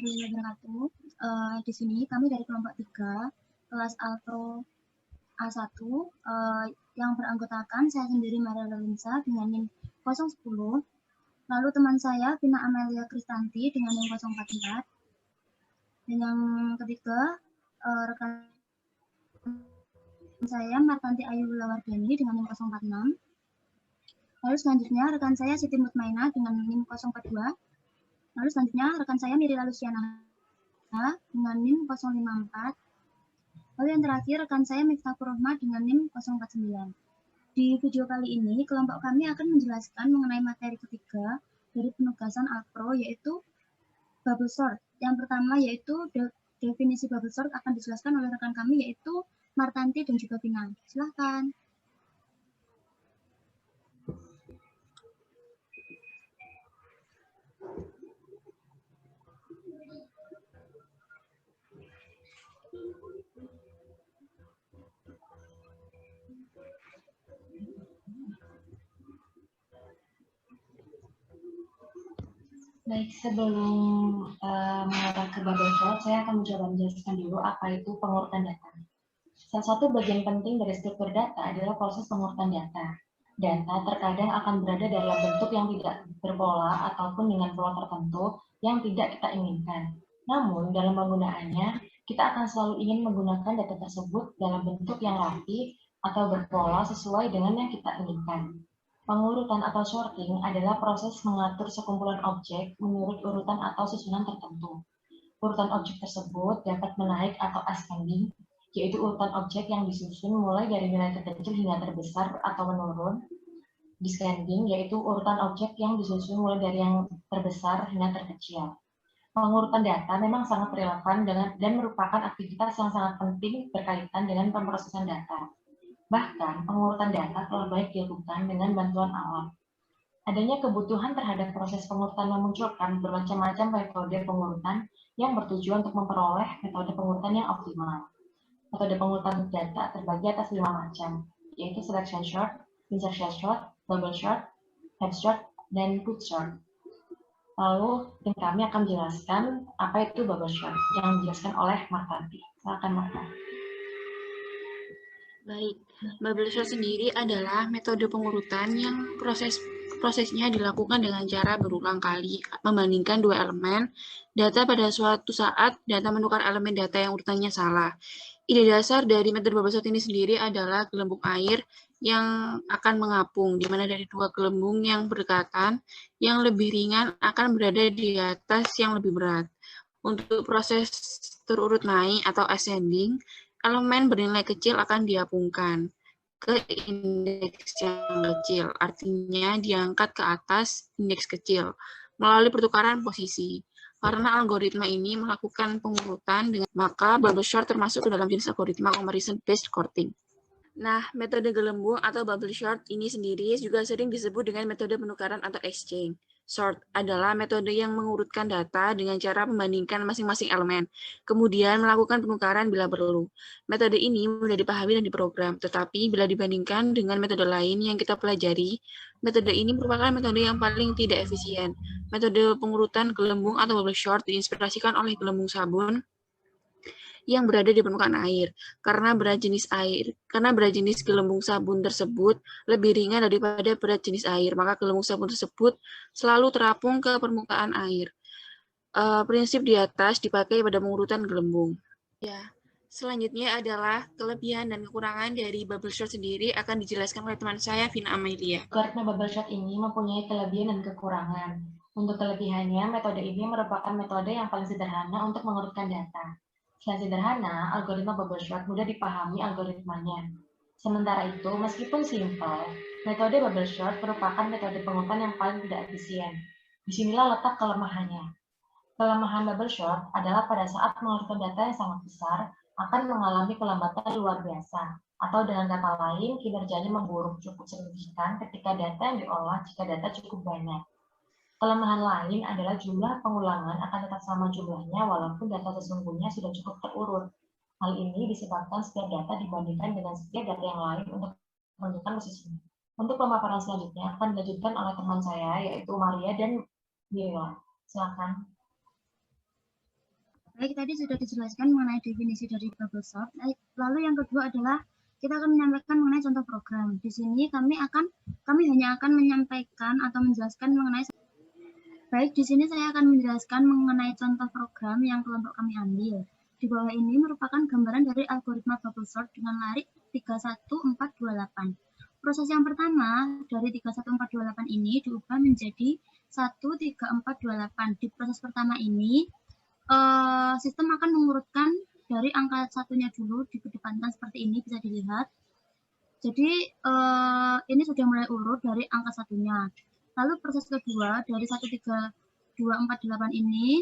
warahmatullahi wabarakatuh. Di sini kami dari kelompok 3, kelas Alpro A1, yang beranggotakan saya sendiri Maria Lolinsa dengan NIM 010, lalu teman saya Vina Amelia Kristanti dengan NIM 044, dan yang ketiga rekan saya Martanti Ayu Wulawardani dengan NIM 046. Lalu selanjutnya rekan saya Siti Mutmaina dengan NIM 042. Lalu selanjutnya rekan saya Mirila Luciana dengan NIM 054. Lalu yang terakhir rekan saya Miftahur Rahma dengan NIM 049. Di video kali ini kelompok kami akan menjelaskan mengenai materi ketiga dari penugasan Alpro, yaitu bubble sort. Yang pertama yaitu definisi bubble sort akan dijelaskan oleh rekan kami yaitu Martanti dan juga Vina. Silahkan. Baik, sebelum mengarah ke bubble chart, saya akan mencoba menjelaskan dulu apa itu pengurutan data. Salah satu bagian penting dari struktur data adalah proses pengurutan data. Data terkadang akan berada dalam bentuk yang tidak berpola ataupun dengan pola tertentu yang tidak kita inginkan. Namun, dalam penggunaannya, kita akan selalu ingin menggunakan data tersebut dalam bentuk yang rapi atau berpola sesuai dengan yang kita inginkan. Pengurutan atau sorting adalah proses mengatur sekumpulan objek menurut urutan atau susunan tertentu. Urutan objek tersebut dapat menaik atau ascending, yaitu urutan objek yang disusun mulai dari nilai terkecil hingga terbesar atau menurun. Descending, yaitu urutan objek yang disusun mulai dari yang terbesar hingga terkecil. Pengurutan data memang sangat relevan dan merupakan aktivitas yang sangat penting berkaitan dengan pemrosesan data. Bahkan, pengurutan data telah banyak dilakukan dengan bantuan alat. Adanya kebutuhan terhadap proses pengurutan memunculkan bermacam-macam metode pengurutan yang bertujuan untuk memperoleh metode pengurutan yang optimal. Metode pengurutan data terbagi atas 5 macam, yaitu selection sort, insertion sort, bubble sort, head sort, dan put sort. Lalu, tim kami akan menjelaskan apa itu bubble sort yang dijelaskan oleh Martanti. Silakan Martanti. Baik, bubble sort sendiri adalah metode pengurutan yang prosesnya dilakukan dengan cara berulang kali membandingkan dua elemen data pada suatu saat data menukar elemen data yang urutannya salah. Ide dasar dari metode bubble sort ini sendiri adalah gelembung air yang akan mengapung, di mana dari dua gelembung yang berdekatan, yang lebih ringan akan berada di atas yang lebih berat. Untuk proses terurut naik atau ascending, elemen bernilai kecil akan diapungkan ke indeks yang kecil, artinya diangkat ke atas indeks kecil melalui pertukaran posisi. Karena algoritma ini melakukan pengurutan, maka bubble sort termasuk ke dalam jenis algoritma comparison based sorting. Nah, metode gelembung atau bubble sort ini sendiri juga sering disebut dengan metode penukaran atau exchange. Sort adalah metode yang mengurutkan data dengan cara membandingkan masing-masing elemen, kemudian melakukan penukaran bila perlu. Metode ini mudah dipahami dan diprogram, tetapi bila dibandingkan dengan metode lain yang kita pelajari, metode ini merupakan metode yang paling tidak efisien. Metode pengurutan gelembung atau bubble sort diinspirasikan oleh gelembung sabun yang berada di permukaan air. Karena berat jenis gelembung sabun tersebut lebih ringan daripada berat jenis air, maka gelembung sabun tersebut selalu terapung ke permukaan air. Prinsip di atas dipakai pada pengurutan gelembung. Ya, selanjutnya adalah kelebihan dan kekurangan dari bubble sort sendiri akan dijelaskan oleh teman saya, Vina Amelia. Algoritma bubble sort ini mempunyai kelebihan dan kekurangan. Untuk kelebihannya, metode ini merupakan metode yang paling sederhana untuk mengurutkan data. Selain sederhana, algoritma bubble sort mudah dipahami algoritmanya. Sementara itu, meskipun simpel, metode bubble sort merupakan metode pengurutan yang paling tidak efisien. Disinilah letak kelemahannya. Kelemahan bubble sort adalah pada saat mengurutkan data yang sangat besar, akan mengalami kelambatan luar biasa. Atau dengan kata lain, kinerjanya memburuk cukup signifikan ketika data yang diolah jika data cukup banyak. Kelemahan lain adalah jumlah pengulangan akan tetap sama jumlahnya walaupun data sesungguhnya sudah cukup terurut. Hal ini disebabkan setiap data dibandingkan dengan setiap data yang lain untuk menentukan posisinya. Untuk pemaparan selanjutnya akan dilanjutkan oleh teman saya yaitu Maria dan Mirila. Silakan. Baik, tadi sudah dijelaskan mengenai definisi dari bubble sort. Lalu yang kedua adalah kita akan menyampaikan mengenai contoh program. Di sini kami hanya akan menyampaikan atau menjelaskan mengenai. Baik, di sini saya akan menjelaskan mengenai contoh program yang kelompok kami ambil. Di bawah ini merupakan gambaran dari algoritma bubble sort dengan larik 31428. Proses yang pertama dari 31428 ini diubah menjadi 13428. Di proses pertama ini sistem akan mengurutkan dari angka satunya dulu dikedepankan seperti ini, bisa dilihat. Jadi ini sudah mulai urut dari angka satunya. Lalu proses kedua dari 13248 ini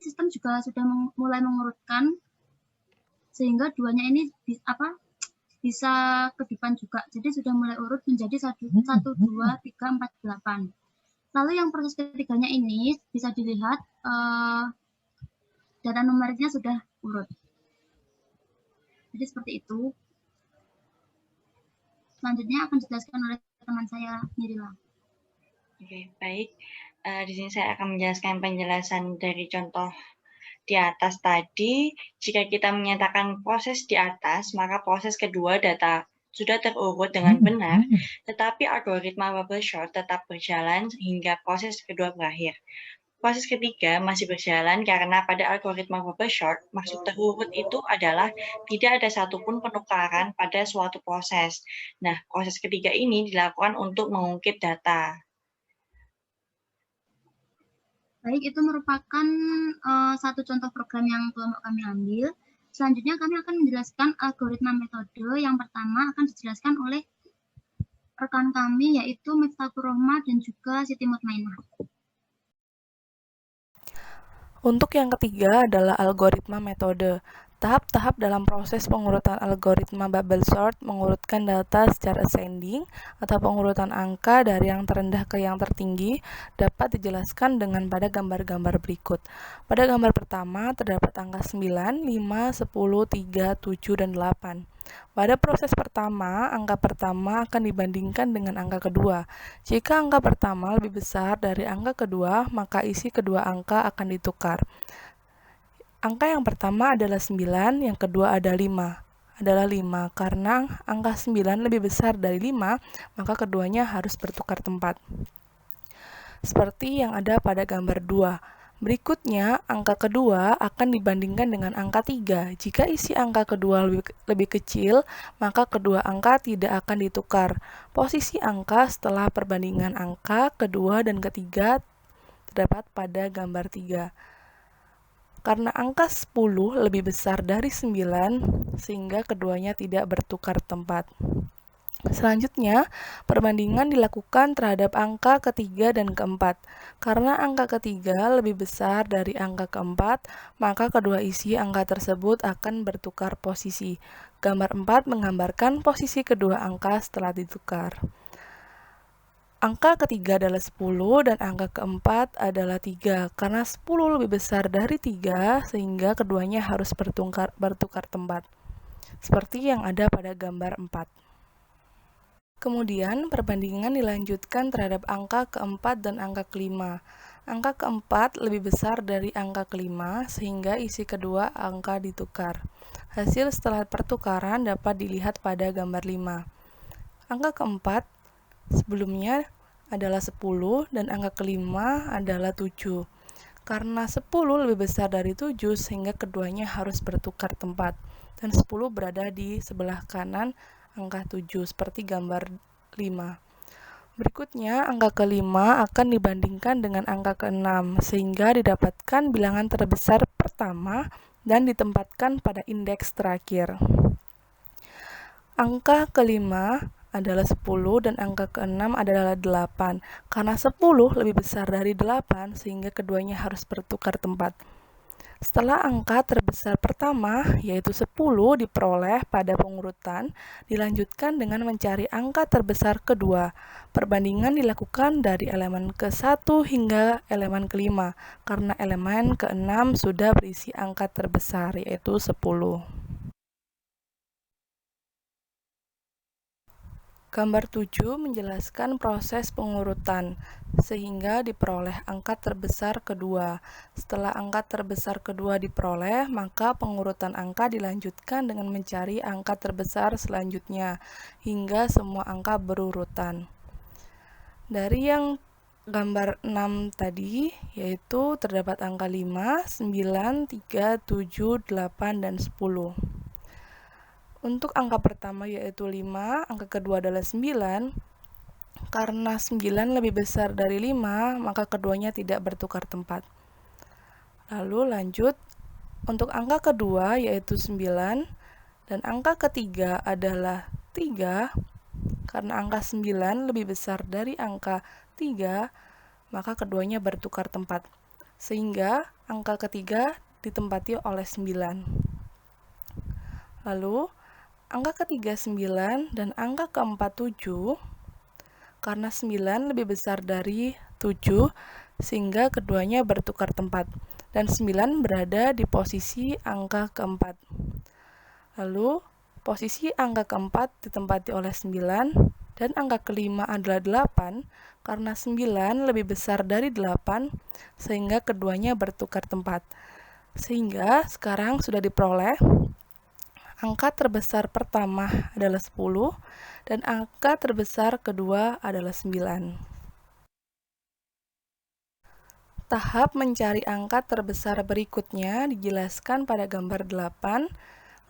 sistem juga sudah mulai mengurutkan sehingga duanya ini bisa ke depan juga. Jadi sudah mulai urut menjadi 12348. Lalu yang proses ketiganya ini bisa dilihat data numeriknya sudah urut. Jadi seperti itu. Selanjutnya akan dijelaskan oleh teman saya, Mirila. Oke, baik. Di sini saya akan menjelaskan penjelasan dari contoh di atas tadi. Jika kita menyatakan proses di atas, maka proses kedua data sudah terurut dengan benar, tetapi algoritma bubble sort tetap berjalan hingga proses kedua berakhir. Proses ketiga masih berjalan karena pada algoritma bubble sort, maksud terurut itu adalah tidak ada satupun penukaran pada suatu proses. Nah, proses ketiga ini dilakukan untuk mengungkit data. Baik, itu merupakan satu contoh program yang kelompok kami ambil. Selanjutnya kami akan menjelaskan algoritma metode. Yang pertama akan dijelaskan oleh rekan kami yaitu Miftahur Rahma dan juga Siti Mutmainah. Untuk yang ketiga adalah algoritma metode. Tahap-tahap dalam proses pengurutan algoritma bubble sort mengurutkan data secara ascending atau pengurutan angka dari yang terendah ke yang tertinggi dapat dijelaskan dengan pada gambar-gambar berikut. Pada gambar pertama terdapat angka 9, 5, 10, 3, 7, dan 8. Pada proses pertama, angka pertama akan dibandingkan dengan angka kedua. Jika angka pertama lebih besar dari angka kedua, maka isi kedua angka akan ditukar. Angka yang pertama adalah 9, yang kedua adalah 5. Karena angka 9 lebih besar dari 5, maka keduanya harus bertukar tempat. Seperti yang ada pada gambar 2. Berikutnya, angka kedua akan dibandingkan dengan angka 3. Jika isi angka kedua lebih kecil, maka kedua angka tidak akan ditukar. Posisi angka setelah perbandingan angka kedua dan ketiga terdapat pada gambar 3. Karena angka 10 lebih besar dari 9, sehingga keduanya tidak bertukar tempat. Selanjutnya, perbandingan dilakukan terhadap angka ketiga dan keempat. Karena angka ketiga lebih besar dari angka keempat, maka kedua isi angka tersebut akan bertukar posisi. Gambar 4 menggambarkan posisi kedua angka setelah ditukar. Angka ketiga adalah 10 dan angka keempat adalah 3. Karena 10 lebih besar dari 3, sehingga keduanya harus bertukar tempat. Seperti yang ada pada gambar 4. Kemudian, perbandingan dilanjutkan terhadap angka keempat dan angka kelima. Angka keempat lebih besar dari angka kelima, sehingga isi kedua angka ditukar. Hasil setelah pertukaran dapat dilihat pada gambar 5. Angka keempat sebelumnya adalah 10 dan angka kelima adalah 7. Karena 10 lebih besar dari 7 sehingga keduanya harus bertukar tempat. Dan 10 berada di sebelah kanan angka 7 seperti gambar 5. Berikutnya, angka kelima akan dibandingkan dengan angka ke-6 sehingga didapatkan bilangan terbesar pertama dan ditempatkan pada indeks terakhir. Angka kelima adalah 10 dan angka ke-6 adalah 8. Karena 10 lebih besar dari 8 sehingga keduanya harus bertukar tempat. Setelah angka terbesar pertama, yaitu 10 diperoleh pada pengurutan, dilanjutkan dengan mencari angka terbesar kedua. Perbandingan dilakukan dari elemen ke-1 hingga elemen ke-5, karena elemen ke-6 sudah berisi angka terbesar, yaitu 10. Gambar 7 menjelaskan proses pengurutan, sehingga diperoleh angka terbesar kedua. Setelah angka terbesar kedua diperoleh, maka pengurutan angka dilanjutkan dengan mencari angka terbesar selanjutnya, hingga semua angka berurutan. Dari yang gambar 6 tadi, yaitu terdapat angka 5, 9, 3, 7, 8, dan 10. Untuk angka pertama yaitu 5, angka kedua adalah 9. Karena 9 lebih besar dari 5, maka keduanya tidak bertukar tempat. Lalu lanjut, untuk angka kedua yaitu 9, dan angka ketiga adalah 3. Karena angka 9 lebih besar dari angka 3, maka keduanya bertukar tempat. Sehingga angka ketiga ditempati oleh 9. Lalu, angka ketiga 9 dan angka keempat 7, karena 9 lebih besar dari 7, sehingga keduanya bertukar tempat, dan 9 berada di posisi angka keempat. Lalu, posisi angka keempat ditempati oleh 9, dan angka kelima adalah 8, karena 9 lebih besar dari 8, sehingga keduanya bertukar tempat. Sehingga sekarang sudah diperoleh angka terbesar pertama adalah 10, dan angka terbesar kedua adalah 9. Tahap mencari angka terbesar berikutnya dijelaskan pada gambar 8,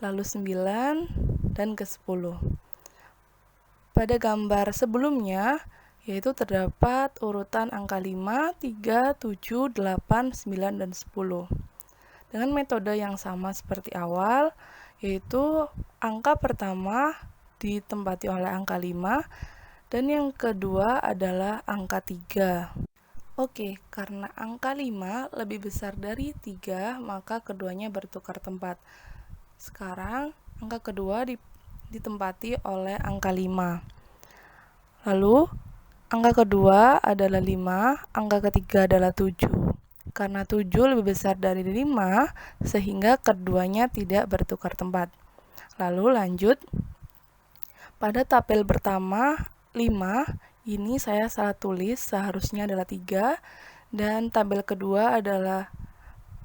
lalu 9, dan ke-10. Pada gambar sebelumnya, yaitu terdapat urutan angka 5, 3, 7, 8, 9, dan 10. Dengan metode yang sama seperti awal, yaitu angka pertama ditempati oleh angka 5, dan yang kedua adalah angka 3. Oke, karena angka 5 lebih besar dari 3, maka keduanya bertukar tempat. Sekarang, angka kedua ditempati oleh angka 5. Lalu, angka kedua adalah 5, angka ketiga adalah 7. Karena 7 lebih besar dari 5, sehingga keduanya tidak bertukar tempat. Lalu lanjut, pada tabel pertama 5, ini saya salah tulis, seharusnya adalah 3, dan tabel kedua adalah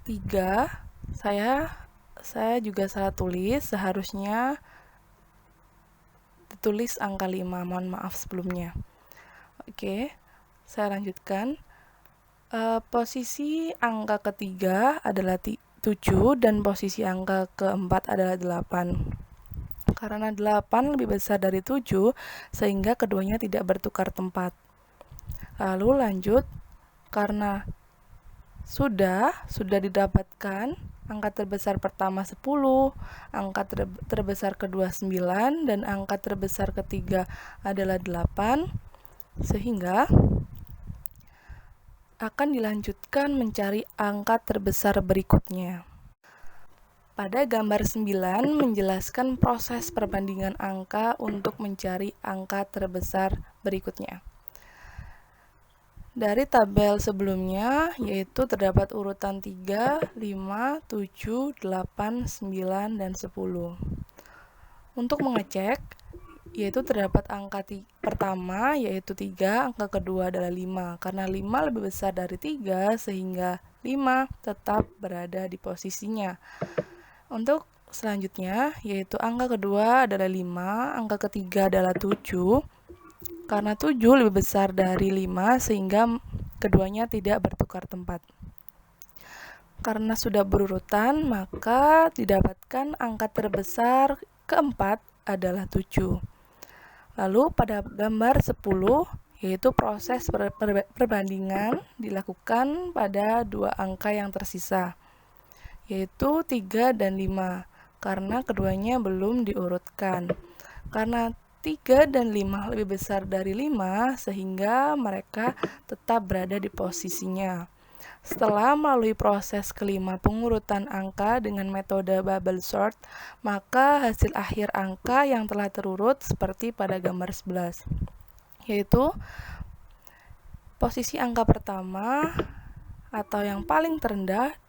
3, saya juga salah tulis, seharusnya ditulis angka 5, mohon maaf sebelumnya. Oke, saya lanjutkan. Posisi angka ketiga adalah 7, dan posisi angka keempat adalah 8. Karena 8 lebih besar dari 7, sehingga keduanya tidak bertukar tempat. Lalu lanjut, karena sudah didapatkan angka terbesar pertama 10, angka terbesar kedua 9, dan angka terbesar ketiga adalah 8, sehingga akan dilanjutkan mencari angka terbesar berikutnya. Pada gambar 9 menjelaskan proses perbandingan angka untuk mencari angka terbesar berikutnya. Dari tabel sebelumnya, yaitu terdapat urutan 3, 5, 7, 8, 9, dan 10. Untuk mengecek, yaitu terdapat angka pertama yaitu 3, angka kedua adalah 5. Karena 5 lebih besar dari 3, sehingga 5 tetap berada di posisinya. Untuk selanjutnya, yaitu angka kedua adalah 5, angka ketiga adalah 7. Karena 7 lebih besar dari 5, sehingga keduanya tidak bertukar tempat. Karena sudah berurutan, maka didapatkan angka terbesar keempat adalah 7. Lalu pada gambar 10, yaitu proses perbandingan dilakukan pada dua angka yang tersisa, yaitu 3 dan 5, karena keduanya belum diurutkan. Karena 3 dan 5 lebih besar dari 5, sehingga mereka tetap berada di posisinya. Setelah melalui proses kelima pengurutan angka dengan metode bubble sort, maka hasil akhir angka yang telah terurut seperti pada gambar 11, yaitu posisi angka pertama atau yang paling terendah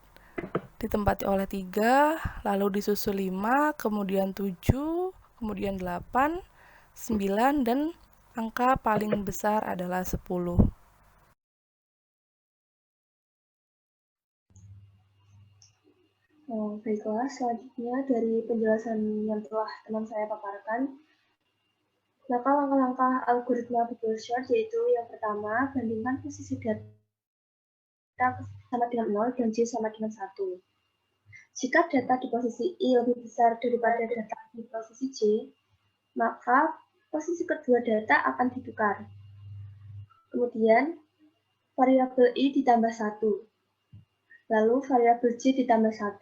ditempati oleh 3, lalu disusul 5, kemudian 7, kemudian 8, 9 dan angka paling besar adalah 10. Baiklah, selanjutnya dari penjelasan yang telah teman saya paparkan, maka langkah-langkah algoritma bubble sort yaitu yang pertama, bandingkan posisi data sama dengan 0 dan J sama dengan 1. Jika data di posisi I lebih besar daripada data di posisi J, maka posisi kedua data akan ditukar. Kemudian, variabel I ditambah 1. Lalu variabel J ditambah 1.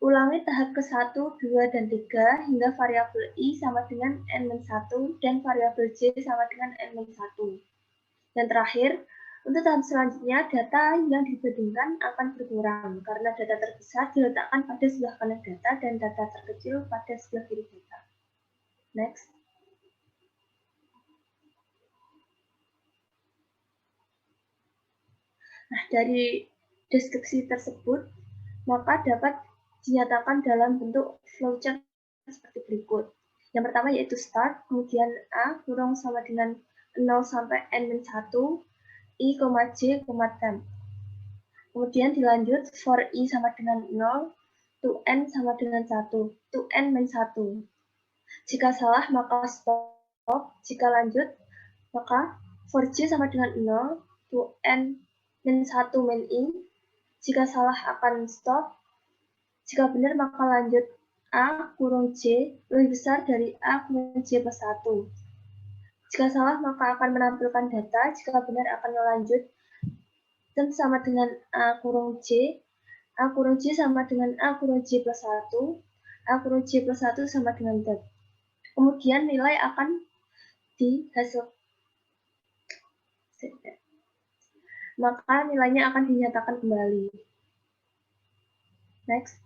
Ulangi tahap ke-1, 2, dan 3 hingga variabel I sama dengan N-1 dan variabel J sama dengan N-1. Dan terakhir, untuk tahap selanjutnya, data yang dibandingkan akan berkurang karena data terbesar diletakkan pada sebelah kanan data dan data terkecil pada sebelah kiri data. Next. Nah, dari deskripsi tersebut, maka dapat dinyatakan dalam bentuk flowchart seperti berikut. Yang pertama yaitu start, kemudian A kurang sama dengan 0 sampai N-1, I, J, temp. Kemudian dilanjut for I sama dengan 0, to N sama dengan 1, to N-1. Jika salah maka stop, jika lanjut maka for J sama dengan 0, to N-1 min I. Jika salah akan stop, jika benar maka lanjut A kurung J lebih besar dari A kurung J plus 1. Jika salah maka akan menampilkan data, jika benar akan lanjut dan sama dengan A kurung J sama dengan A kurung J plus 1, A kurung J plus 1 sama dengan dot. Kemudian nilai akan dihasilkan. Maka nilainya akan dinyatakan kembali. Next.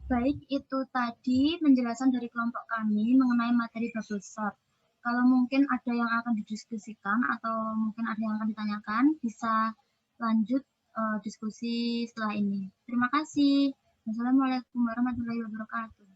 Baik, itu tadi penjelasan dari kelompok kami mengenai materi bubble sort. Kalau mungkin ada yang akan didiskusikan atau mungkin ada yang akan ditanyakan, bisa lanjut diskusi setelah ini. Terima kasih. Wassalamualaikum warahmatullahi wabarakatuh.